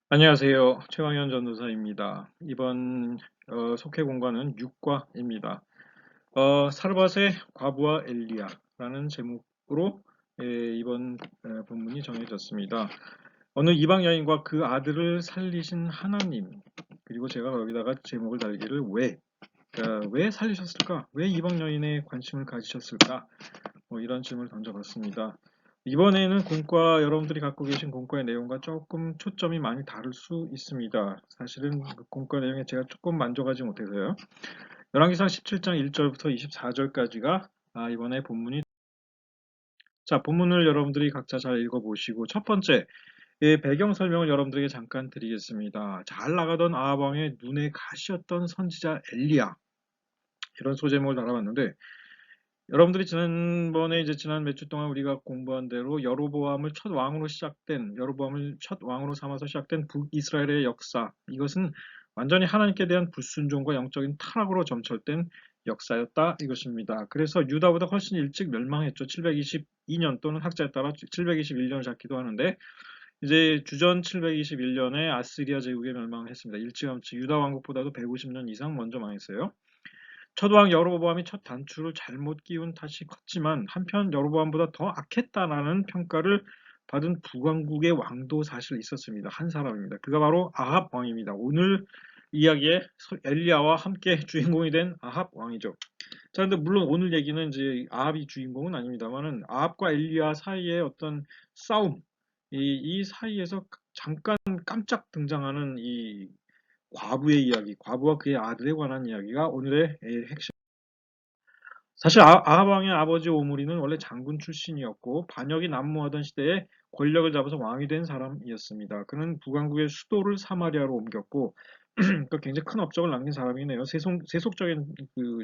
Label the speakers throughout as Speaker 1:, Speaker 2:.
Speaker 1: 안녕하세요. 최광현 전도사입니다. 이번 속회 공과는 6과입니다. 사르밧의 과부와 엘리야라는 제목으로 이번 본문이 정해졌습니다. 어느 이방 여인과 그 아들을 살리신 하나님, 그리고 제가 거기다가 제목을 달기를 왜 살리셨을까? 왜 이방 여인에 관심을 가지셨을까? 이런 질문을 던져봤습니다. 이번에는 공과 여러분들이 갖고 계신 공과의 내용과 조금 초점이 많이 다를 수 있습니다. 사실은 그 공과 내용에 제가 조금 만족하지 못해서요. 열왕기상 17장 1절부터 24절까지가 이번에 본문이. 자, 본문을 여러분들이 각자 잘 읽어보시고 첫 번째 배경 설명을 여러분들에게 잠깐 드리겠습니다. 잘 나가던 아합 왕의 눈에 가시였던 선지자 엘리야, 이런 소제목을 달아봤는데, 여러분들이 지난 몇 주 동안 우리가 공부한 대로 여로보암을 첫 왕으로 삼아서 시작된 북이스라엘의 역사, 이것은 완전히 하나님께 대한 불순종과 영적인 타락으로 점철된 역사였다 이것입니다. 그래서 유다보다 훨씬 일찍 멸망했죠. 722년 또는 학자에 따라 721년을 잡기도 하는데, 이제 주전 721년에 아스리아 제국에 멸망했습니다. 일찌감치 유다 왕국보다도 150년 이상 먼저 망했어요. 첫 왕 여로보암이 첫 단추를 잘못 끼운 탓이 컸지만 한편 여로보암보다 더 악했다라는 평가를 받은 북왕국의 왕도 사실 있었습니다. 한 사람입니다. 그가 바로 아합 왕입니다. 오늘 이야기의 엘리야와 함께 주인공이 된 아합 왕이죠. 자, 근데 물론 오늘 얘기는 이제 아합이 주인공은 아닙니다만은 아합과 엘리야 사이의 어떤 싸움, 이 사이에서 잠깐 깜짝 등장하는 이 과부의 이야기, 과부와 그의 아들에 관한 이야기가 오늘의 핵심. 사실 아합 왕의 아버지 오므리는 원래 장군 출신이었고 반역이 난무하던 시대에 권력을 잡아서 왕이 된 사람이었습니다. 그는 북왕국의 수도를 사마리아로 옮겼고 그 굉장히 큰 업적을 남긴 사람이네요. 세속적인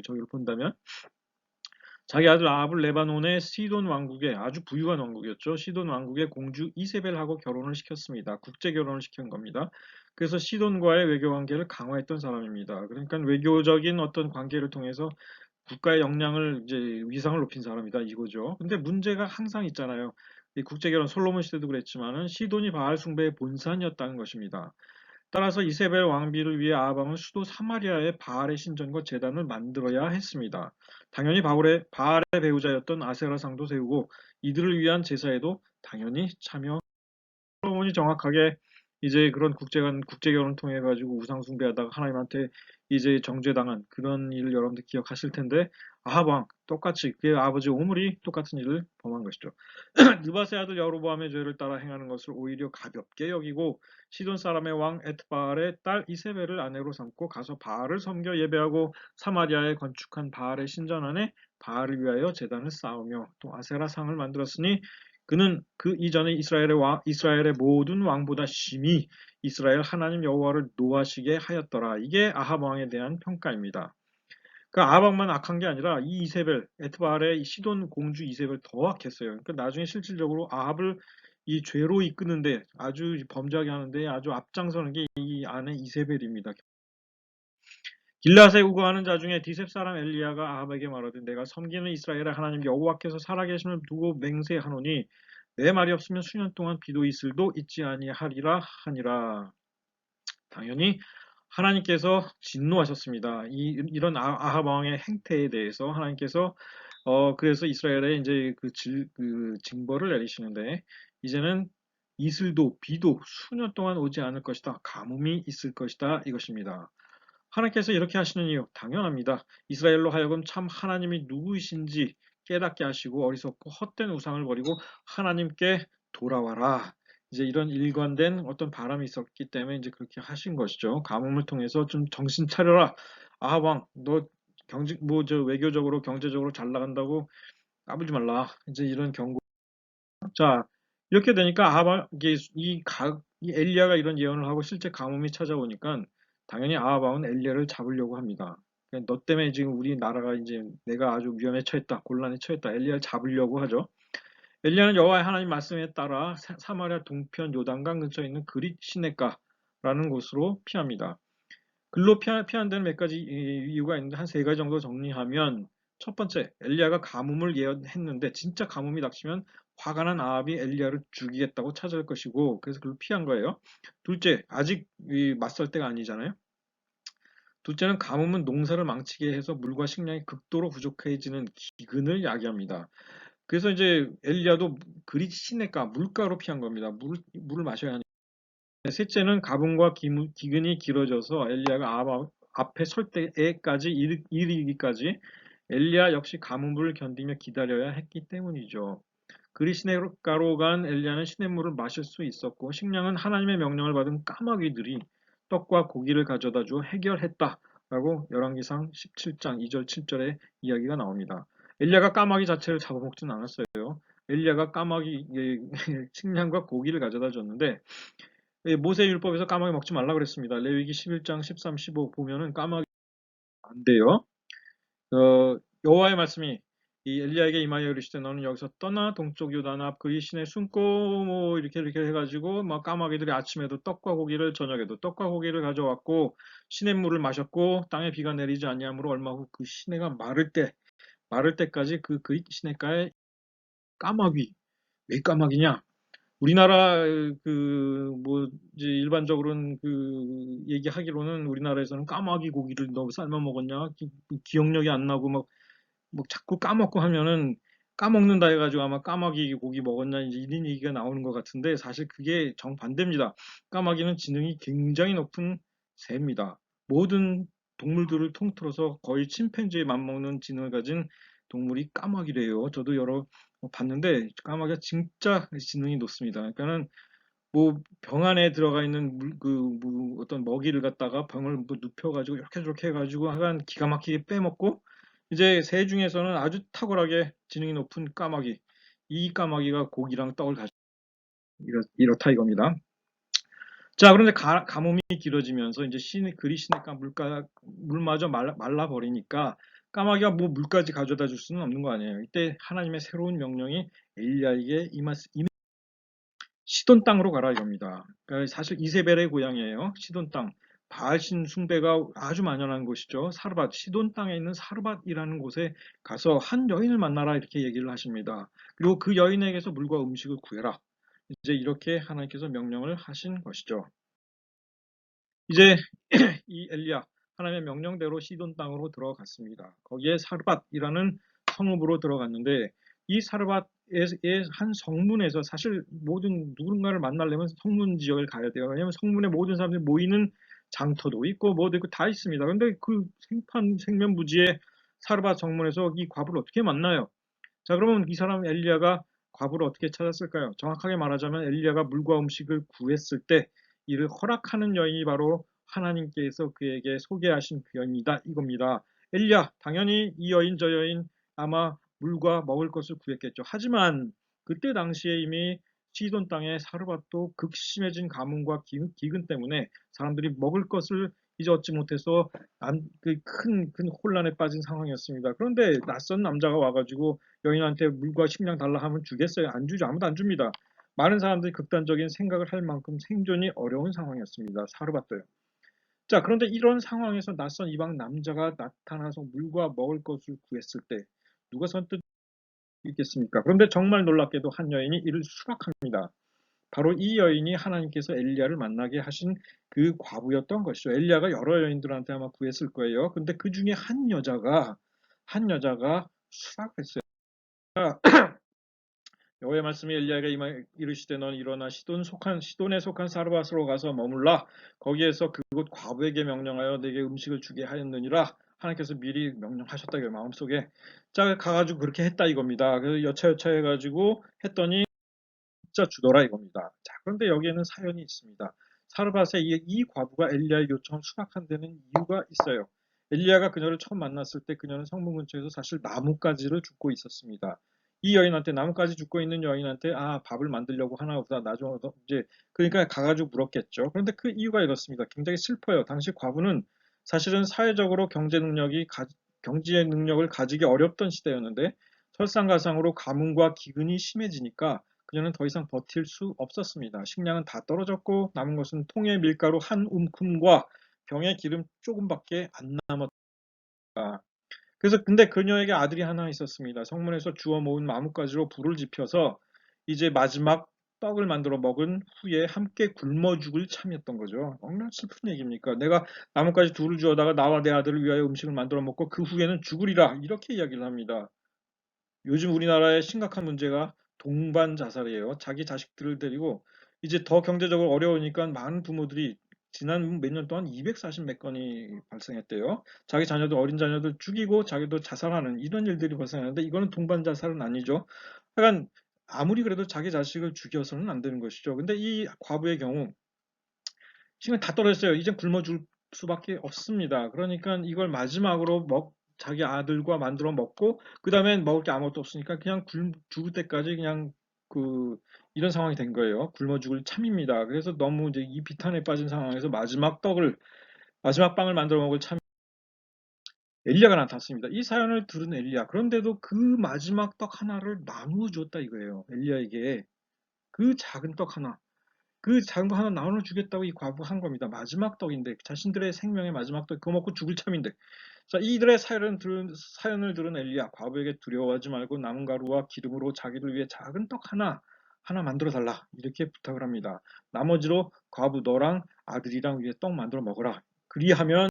Speaker 1: 저기를 본다면 자기 아들 아합을 레바논의 시돈 왕국의 아주 부유한 왕국이었죠. 시돈 왕국의 공주 이세벨하고 결혼을 시켰습니다. 국제 결혼을 시킨 겁니다. 그래서 시돈과의 외교 관계를 강화했던 사람입니다. 그러니까 외교적인 어떤 관계를 통해서 국가의 역량을 이제 위상을 높인 사람이다 이거죠. 근데 문제가 항상 있잖아요. 이 국제결혼 솔로몬 시대도 그랬지만은 시돈이 바알 숭배의 본산이었다는 것입니다. 따라서 이세벨 왕비를 위해 아합왕은 수도 사마리아에 바알의 신전과 제단을 만들어야 했습니다. 당연히 바알의 배우자였던 아세라상도 세우고 이들을 위한 제사에도 당연히 참여. 솔로몬이 정확하게 이제 그런 국제결혼을 통해 가지고 우상 숭배하다가 하나님한테 이제 정죄당한 그런 일을 여러분들 기억하실 텐데, 아합 왕 똑같이 그의 아버지 오므리 똑같은 일을 범한 것이죠. 느바세 아들 여로보암의 죄를 따라 행하는 것을 오히려 가볍게 여기고 시돈 사람의 왕 에트바알의 딸 이세벨을 아내로 삼고 가서 바알을 섬겨 예배하고 사마리아에 건축한 바알의 신전 안에 바알을 위하여 제단을 쌓으며 또 아세라 상을 만들었으니 그는 그 이전에 이스라엘의 모든 왕보다 심히 이스라엘 하나님 여호와를 노하시게 하였더라. 이게 아합 왕에 대한 평가입니다. 그 아합 왕만 악한 게 아니라 이 이세벨, 에트바알의 시돈 공주 이세벨 더 악했어요. 그러니까 나중에 실질적으로 아합을 이 죄로 이끄는데 아주 범죄하게 하는데 아주 앞장서는 게 이 아내 이세벨입니다. 길앗에 우거하는 자 중에 디셉 사람 엘리야가 아합에게 말하되 내가 섬기는 이스라엘의 하나님 여호와께서 살아계심을 두고 맹세하노니 내 말이 없으면 수년 동안 비도 이슬도 있지 아니하리라 하니라. 당연히 하나님께서 진노하셨습니다. 이런 아합 왕의 행태에 대해서 하나님께서 그래서 이스라엘에 이제 그 징벌을 내리시는데 이제는 이슬도 비도 수년 동안 오지 않을 것이다. 가뭄이 있을 것이다. 이것입니다. 하나님께서 이렇게 하시는 이유 당연합니다. 이스라엘로 하여금 참 하나님이 누구이신지 깨닫게 하시고 어리석고 헛된 우상을 버리고 하나님께 돌아와라. 이제 이런 일관된 어떤 바람이 있었기 때문에 이제 그렇게 하신 것이죠. 가뭄을 통해서 좀 정신 차려라. 아합 왕, 너 외교적으로 경제적으로 잘 나간다고 까불지 말라. 이제 이런 경고. 자, 이렇게 되니까 이게 이 엘리야가 이런 예언을 하고 실제 가뭄이 찾아오니까 당연히 아하방은 엘리야를 잡으려고 합니다. 너 때문에 지금 우리 나라가 이제 내가 아주 위험에 처했다, 곤란에 처했다. 엘리야를 잡으려고 하죠. 엘리야는 여호와의 하나님 말씀에 따라 사마리아 동편 요단강 근처에 있는 그릿 시내가라는 곳으로 피합니다. 글로 피한 데는 몇 가지 이유가 있는데 한 세 가지 정도 정리하면 첫 번째, 엘리야가 가뭄을 예언했는데 진짜 가뭄이 닥치면 화가 난 아합이 엘리야를 죽이겠다고 찾아올 것이고 그래서 그걸 피한 거예요. 둘째, 아직 맞설 때가 아니잖아요. 둘째는 가뭄은 농사를 망치게 해서 물과 식량이 극도로 부족해지는 기근을 야기합니다. 그래서 이제 엘리야도 그리 시내가 물가로 피한 겁니다. 물을 마셔야 하니까. 셋째는 가뭄과 기근이 길어져서 엘리야가 아합 앞에 설 때까지 이르기까지 엘리야 역시 가뭄을 견디며 기다려야 했기 때문이죠. 그리 시냇가로 간 엘리야는 시냇물을 마실 수 있었고 식량은 하나님의 명령을 받은 까마귀들이 떡과 고기를 가져다 주어 해결했다라고 열왕기상 17장 2절 7절에 이야기가 나옵니다. 엘리야가 까마귀 자체를 잡아먹지는 않았어요. 엘리야가 까마귀 식량과 고기를 가져다 줬는데 모세 율법에서 까마귀 먹지 말라 그랬습니다. 레위기 11장 13, 15 보면은 까마귀 안 돼요. 여호와의 말씀이 이 엘리야에게 임하여 이르시되 너는 여기서 떠나 동쪽 유다 앞 그리 시내 숨고 뭐 이렇게 해가지고 막 까마귀들이 아침에도 떡과 고기를 저녁에도 떡과 고기를 가져왔고 시냇물을 마셨고 땅에 비가 내리지 아니하므로 얼마 후 그 시내가 마를 때까지 그 시냇가에 까마귀 왜 까마귀냐? 우리나라 뭐 이제 일반적으로는 얘기하기로는 우리나라에서는 까마귀 고기를 너무 삶아 먹었냐? 기억력이 안 나고 뭐 자꾸 까먹고 하면은 까먹는다 해가지고 아마 까마귀 고기 먹었냐 이제 이런 얘기가 나오는 것 같은데 사실 그게 정반대입니다. 까마귀는 지능이 굉장히 높은 새입니다. 모든 동물들을 통틀어서 거의 침팬지에 맞먹는 지능을 가진 동물이 까마귀래요. 저도 여러 봤는데 까마귀가 진짜 지능이 높습니다. 그러니까는 뭐 병 안에 들어가 있는 어떤 먹이를 갖다가 병을 뭐 눕혀가지고 이렇게 저렇게 해가지고 하여간 기가 막히게 빼먹고 이제 새 중에서는 아주 탁월하게 지능이 높은 까마귀 이 까마귀가 고기랑 떡을 가지고 이렇다 이겁니다. 자 그런데 가뭄이 길어지면서 이제 그리 시내가 물마저 말라버리니까 까마귀가 뭐 물까지 가져다 줄 수는 없는 거 아니에요. 이때 하나님의 새로운 명령이 엘리야에게 시돈 땅으로 가라 이겁니다. 그러니까 사실 이세벨의 고향이에요. 시돈 땅. 바알신 숭배가 아주 만연한 곳이죠. 사르밧, 시돈 땅에 있는 사르밧이라는 곳에 가서 한 여인을 만나라 이렇게 얘기를 하십니다. 그리고 그 여인에게서 물과 음식을 구해라. 이제 이렇게 하나님께서 명령을 하신 것이죠. 이제 이 엘리야 하나님의 명령대로 시돈 땅으로 들어갔습니다. 거기에 사르밧이라는 성읍으로 들어갔는데 이 사르밧의 한 성문에서 사실 모든 누군가를 만나려면 성문 지역을 가야 돼요. 왜냐하면 성문에 모든 사람들이 모이는 장터도 있고 뭐도 있고 다 있습니다. 그런데 그 생면부지의 사르밧 성문에서 이 과부를 어떻게 만나요? 자 그러면 이 사람 엘리야가 과부를 어떻게 찾았을까요? 정확하게 말하자면 엘리야가 물과 음식을 구했을 때 이를 허락하는 여인이 바로 하나님께서 그에게 소개하신 그 여인이다 이겁니다. 엘리야 당연히 이 여인 저 여인 아마 물과 먹을 것을 구했겠죠. 하지만 그때 당시에 이미 시돈 땅의 사르밧도 극심해진 가뭄과 기근 때문에 사람들이 먹을 것을 이제 얻지 못해서 큰 혼란에 빠진 상황이었습니다. 그런데 낯선 남자가 와가지고 여인한테 물과 식량 달라 하면 주겠어요? 안 주죠. 아무도 안 줍니다. 많은 사람들이 극단적인 생각을 할 만큼 생존이 어려운 상황이었습니다. 사르밧도요. 자, 그런데 이런 상황에서 낯선 이방 남자가 나타나서 물과 먹을 것을 구했을 때 누가 선뜻 있겠습니까? 그런데 정말 놀랍게도 한 여인이 이를 수락합니다. 바로 이 여인이 하나님께서 엘리야를 만나게 하신 그 과부였던 것이죠. 엘리야가 여러 여인들한테 아마 구했을 거예요. 근데 그 중에 한 여자가 수락했어요. 여호와의 말씀이 엘리야에게 이르시되 너는 일어나 시돈에 속한 사르밧으로 가서 머물라. 거기에서 그곳 과부에게 명령하여 내게 음식을 주게 하였느니라. 하나님께서 미리 명령하셨다 이 마음속에. 자 가가지고 그렇게 했다 이겁니다. 그래서 여차여차 해가지고 했더니 진짜 주더라 이겁니다. 자 그런데 여기에는 사연이 있습니다. 사르밧의 이 과부가 엘리야의 요청을 수락한 데는 이유가 있어요. 엘리야가 그녀를 처음 만났을 때 그녀는 성문 근처에서 사실 나뭇가지를 줍고 있었습니다. 이 여인한테 나뭇가지 줍고 있는 여인한테 밥을 만들려고 하나 보다 나중에 이제 그러니까 가가지고 물었겠죠. 그런데 그 이유가 이렇습니다. 굉장히 슬퍼요. 당시 과부는 사실은 사회적으로 경제 능력을 가지기 어렵던 시대였는데 설상가상으로 가뭄과 기근이 심해지니까 그녀는 더 이상 버틸 수 없었습니다. 식량은 다 떨어졌고 남은 것은 통의 밀가루 한 움큼과 병에 기름 조금밖에 안 남았다. 그래서 근데 그녀에게 아들이 하나 있었습니다. 성문에서 주워 모은 나뭇가지로 불을 지펴서 이제 마지막 떡을 만들어 먹은 후에 함께 굶어 죽을 참이었던 거죠. 얼마나 슬픈 얘기입니까? 내가 나뭇가지 둘을 주어다가 나와 내 아들을 위하여 음식을 만들어 먹고 그 후에는 죽으리라. 이렇게 이야기를 합니다. 요즘 우리나라의 심각한 문제가 동반 자살이에요. 자기 자식들을 데리고 이제 더 경제적으로 어려우니까 많은 부모들이 지난 몇 년 동안 240 몇 건이 발생했대요. 자기 자녀들, 어린 자녀들 죽이고 자기도 자살하는 이런 일들이 발생하는데 이거는 동반 자살은 아니죠. 하여간 아무리 그래도 자기 자식을 죽여서는 안 되는 것이죠. 근데 이 과부의 경우 지금 다 떨어졌어요. 이제 굶어 죽을 수밖에 없습니다. 그러니까 이걸 마지막으로 자기 아들과 만들어 먹고, 그 다음엔 먹을 게 아무것도 없으니까 그냥 죽을 때까지 그냥 그, 이런 상황이 된 거예요. 굶어 죽을 참입니다. 그래서 너무 이제 이 비탄에 빠진 상황에서 마지막 빵을 만들어 먹을 참, 엘리야가 나타났습니다. 이 사연을 들은 엘리야. 그런데도 그 마지막 떡 하나를 나누어 주었다 이거예요. 엘리야에게. 그 작은 떡 하나. 그 작은 거 하나 나눠주겠다고 이 과부가 한 겁니다. 마지막 떡인데 자신들의 생명의 마지막 떡 그거 먹고 죽을 참인데 자 이들의 사연을 들은 엘리야 과부에게 두려워하지 말고 남은 가루와 기름으로 자기를 위해 작은 떡 하나 만들어 달라 이렇게 부탁을 합니다. 나머지로 과부 너랑 아들이랑 위해 떡 만들어 먹어라. 그리하면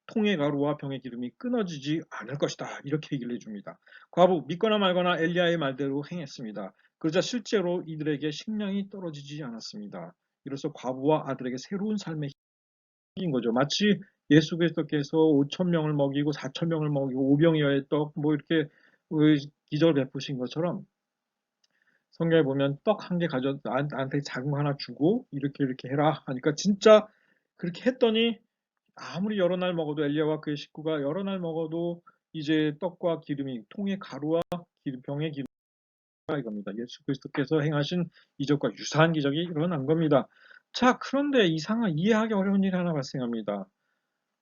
Speaker 1: 통의 가루와 병의 기름이 끊어지지 않을 것이다. 이렇게 얘기를 해줍니다. 과부 믿거나 말거나 엘리야의 말대로 행했습니다. 그러자 실제로 이들에게 식량이 떨어지지 않았습니다. 이로써 과부와 아들에게 새로운 삶의 힘인 거죠. 마치 예수 그리스도께서 5천 명을 먹이고 4천 명을 먹이고 오병이어의 떡 뭐 이렇게 기적을 베푸신 것처럼 성경에 보면 떡 한 개 가져 나한테 작은 거 하나 주고 이렇게 해라 하니까 진짜 그렇게 했더니 아무리 여러 날 먹어도 엘리야와 그의 식구가 여러 날 먹어도 이제 떡과 기름이 통의 가루와 병의 기름 이겁니다. 예수 그리스도께서 행하신 이적과 유사한 기적이 일어난 겁니다. 자, 그런데 이해하기 어려운 일이 하나 발생합니다.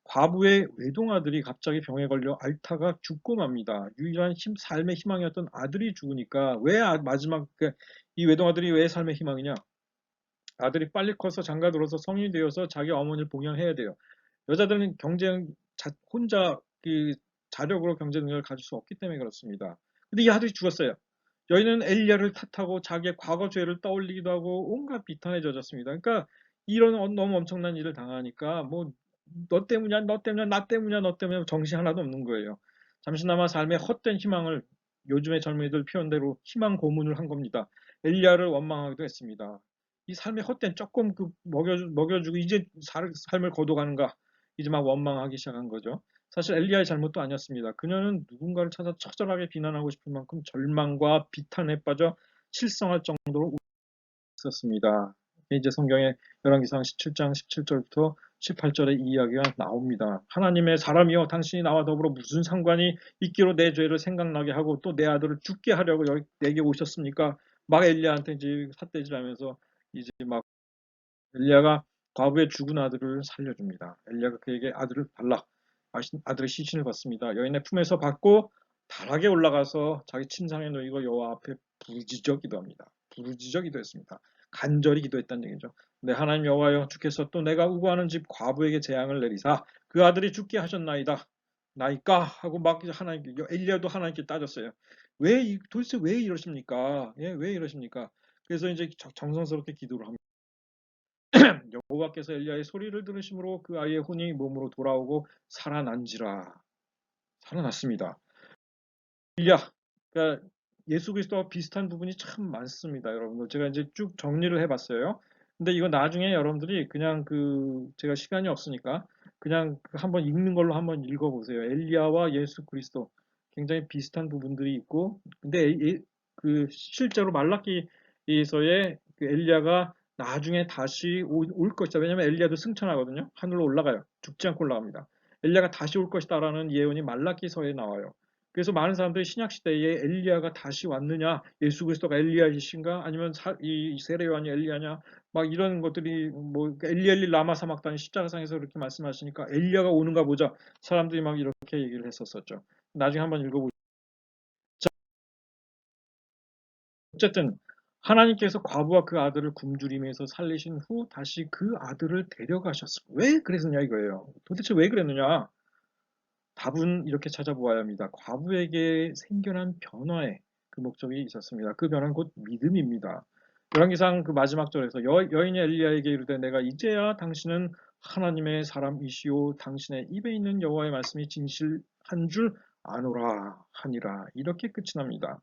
Speaker 1: 과부의 외동아들이 갑자기 병에 걸려 앓다가 죽고 맙니다. 유일한 삶의 희망이었던 아들이 죽으니까 왜 마지막 이 외동아들이 왜 삶의 희망이냐? 아들이 빨리 커서 장가들어서 성인이 되어서 자기 어머니를 봉양해야 돼요. 여자들은 혼자 그 자력으로 경제 능력을 가질 수 없기 때문에 그렇습니다. 근데 이 아들이 죽었어요. 여인은 엘리야를 탓하고 자기의 과거 죄를 떠올리기도 하고 온갖 비탄에 젖었습니다. 그러니까 이런 너무 엄청난 일을 당하니까 뭐 너 때문이야, 너 때문이야, 나 때문이야, 너 때문이야 정신 하나도 없는 거예요. 잠시나마 삶의 헛된 희망을 요즘의 젊은이들 표현대로 희망 고문을 한 겁니다. 엘리야를 원망하기도 했습니다. 이 삶의 헛된 조금 먹여주고 이제 삶을 거둬가는가 이제 막 원망하기 시작한 거죠. 사실 엘리야의 잘못도 아니었습니다. 그녀는 누군가를 찾아 처절하게 비난하고 싶을 만큼 절망과 비탄에 빠져 실성할 정도로 있었습니다. 이제 성경의 열왕기상 17장 17절부터 18절의 이 이야기가 나옵니다. 하나님의 사람이여 당신이 나와 더불어 무슨 상관이 있기로 내 죄를 생각나게 하고 또 내 아들을 죽게 하려고 내게 오셨습니까? 막 엘리야한테 이제 삿대질하면서 이제 막 엘리야가 과부의 죽은 아들을 살려줍니다. 엘리야가 그에게 아들을 달라 아들의 시신을 받습니다. 여인의 품에서 받고 다락에 올라가서 자기 침상에 놓이고 여호와 앞에 부르짖어 기도합니다. 부르짖어 기도했습니다. 간절히 기도했다는 얘기죠. 네, 하나님 여호와여 주께서 또 내가 우고하는 집 과부에게 재앙을 내리사 그 아들이 죽게 하셨나이다. 나이까 하고 막 하나님께 엘리야도 하나님께 따졌어요. 도대체 왜 이러십니까? 예, 왜 이러십니까? 그래서 이제 정성스럽게 기도를 합니다. 여호와께서 엘리야의 소리를 들으심으로 그 아이의 혼이 몸으로 돌아오고 살아났습니다. 엘리야, 그러니까 예수 그리스도와 비슷한 부분이 참 많습니다, 여러분들. 제가 이제 쭉 정리를 해봤어요. 근데 이거 나중에 여러분들이 그냥 제가 시간이 없으니까 그냥 한번 읽는 걸로 한번 읽어보세요. 엘리야와 예수 그리스도 굉장히 비슷한 부분들이 있고, 근데 실제로 말라기에서의 그 엘리야가 나중에 다시 올 것이다. 왜냐면 엘리야도 승천하거든요. 하늘로 올라가요. 죽지 않고 올라갑니다. 엘리야가 다시 올 것이다라는 예언이 말라기서에 나와요. 그래서 많은 사람들이 신약 시대에 엘리야가 다시 왔느냐, 예수 그리스도가 엘리야이신가, 아니면 이 세례 요한이 엘리야냐, 막 이런 것들이 뭐 엘리 엘리 라마 사막단이 십자가상에서 그렇게 말씀하시니까 엘리야가 오는가 보자 사람들이 막 이렇게 얘기를 했었었죠. 나중에 한번 읽어보죠. 어쨌든 하나님께서 과부와 그 아들을 굶주림에서 살리신 후 다시 그 아들을 데려가셨어. 왜 그랬느냐 이거예요. 도대체 왜 그랬느냐? 답은 이렇게 찾아보아야 합니다. 과부에게 생겨난 변화에 그 목적이 있었습니다. 그 변화는 곧 믿음입니다. 열왕기상 그 마지막 절에서 여인이 엘리야에게 이르되 내가 이제야 당신은 하나님의 사람이시오 당신의 입에 있는 여호와의 말씀이 진실한 줄 아노라 하니라. 이렇게 끝이 납니다.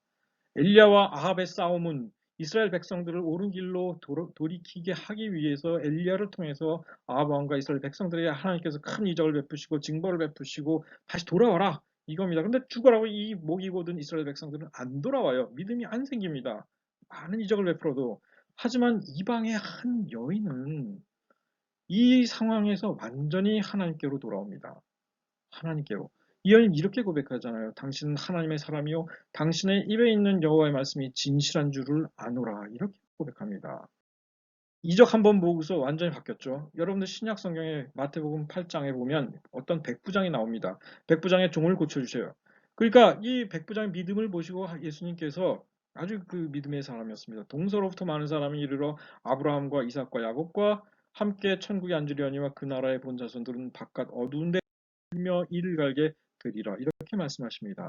Speaker 1: 엘리야와 아합의 싸움은 이스라엘 백성들을 옳은 길로 돌이키게 하기 위해서 엘리야를 통해서 아합 왕과 이스라엘 백성들에게 하나님께서 큰 이적을 베푸시고 징벌을 베푸시고 다시 돌아와라 이겁니다. 근데 죽어라고 이 목이 곧은 이스라엘 백성들은 안 돌아와요. 믿음이 안 생깁니다. 많은 이적을 베풀어도. 하지만 이방의 한 여인은 이 상황에서 완전히 하나님께로 돌아옵니다. 하나님께로. 이 여인은 이렇게 고백하잖아요. 당신은 하나님의 사람이요 당신의 입에 있는 여호와의 말씀이 진실한 줄을 아노라. 이렇게 고백합니다. 이적 한번 보고서 완전히 바뀌었죠. 여러분들 신약 성경에 마태복음 8장에 보면 어떤 백부장이 나옵니다. 백부장의 종을 고쳐주세요. 그러니까 이 백부장의 믿음을 보시고 예수님께서 아주 그 믿음의 사람이었습니다. 동서로부터 많은 사람이 이르러 아브라함과 이삭과 야곱과 함께 천국에 앉으려니와 그 나라의 본 자손들은 바깥 어두운 데 며 이를 갈게 되리라. 이렇게 말씀하십니다.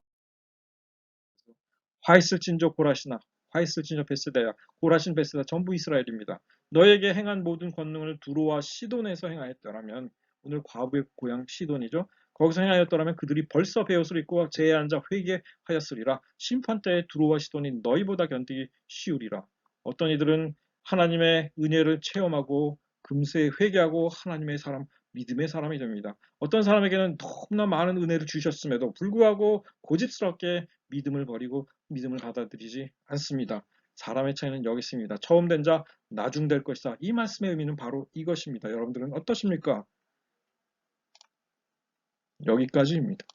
Speaker 1: 화 있을진저 고라시나 화 있을진저 베스다야 고라신 베스다 전부 이스라엘입니다. 너에게 행한 모든 권능을 두로와 시돈에서 행하였더라면 오늘 과부의 고향 시돈이죠. 거기서 행하였더라면 그들이 벌써 베옷을 입고 제에 앉아 회개하였으리라. 심판 때에 두로와 시돈이 너희보다 견디기 쉬우리라. 어떤 이들은 하나님의 은혜를 체험하고 금세 회개하고 하나님의 사람 믿음의 사람이 됩니다. 어떤 사람에게는 너무나 많은 은혜를 주셨음에도 불구하고 고집스럽게 믿음을 버리고 믿음을 받아들이지 않습니다. 사람의 차이는 여기 있습니다. 처음 된 자 나중 될 것이다. 이 말씀의 의미는 바로 이것입니다. 여러분들은 어떠십니까? 여기까지입니다.